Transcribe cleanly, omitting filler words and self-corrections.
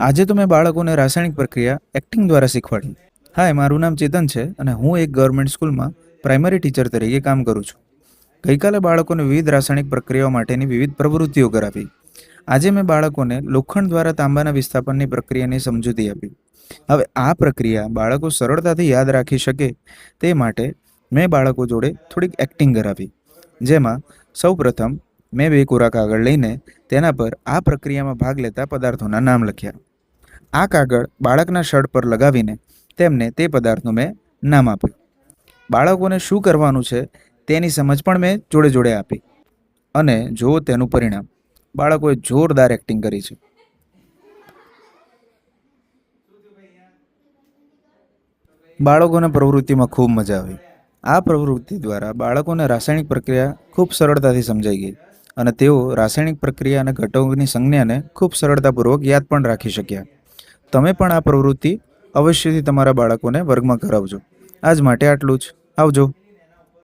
આજે તો મેં બાળકોને રાસાયણિક પ્રક્રિયા એક્ટિંગ દ્વારા શીખવાડી. હાય, મારું નામ ચેતન છે અને હું એક ગવર્મેન્ટ સ્કૂલમાં પ્રાઇમરી ટીચર તરીકે કામ કરું છું. ગઈકાલે બાળકોને વિવિધ રાસાયણિક પ્રક્રિયાઓ માટેની વિવિધ પ્રવૃત્તિઓ કરાવી. આજે મેં બાળકોને લોખંડ દ્વારા તાંબાના વિસ્થાપનની પ્રક્રિયાની સમજૂતી આપી. હવે આ પ્રક્રિયા બાળકો સરળતાથી યાદ રાખી શકે તે માટે મેં બાળકો જોડે થોડીક એક્ટિંગ કરાવી. જેમાં સૌપ્રથમ મેં 2 કોરા કાગળ લઈને તેના પર આ પ્રક્રિયામાં ભાગ લેતા પદાર્થોના નામ લખ્યા. આ કાગળ બાળકના શર્ટ પર લગાવીને તેમને તે પદાર્થનું મેં નામ આપ્યું. બાળકોને શું કરવાનું છે તેની સમજ પણ મેં જોડે જોડે આપી. અને જો તેનું પરિણામ, બાળકોએ જોરદાર એક્ટિંગ કરી છે. બાળકોને પ્રવૃત્તિમાં ખૂબ મજા આવી. આ પ્રવૃત્તિ દ્વારા બાળકોને રાસાયણિક પ્રક્રિયા ખૂબ સરળતાથી સમજાઈ ગઈ અને તેઓ રાસાયણિક પ્રક્રિયા અને ઘટકોની સંજ્ઞાને ખૂબ સરળતાપૂર્વક યાદ પણ રાખી શક્યા. તમે પણ આ પ્રવૃત્તિ અવશ્યથી તમારા બાળકોને વર્ગમાં કરાવજો. આજ માટે આટલું જ. આવજો.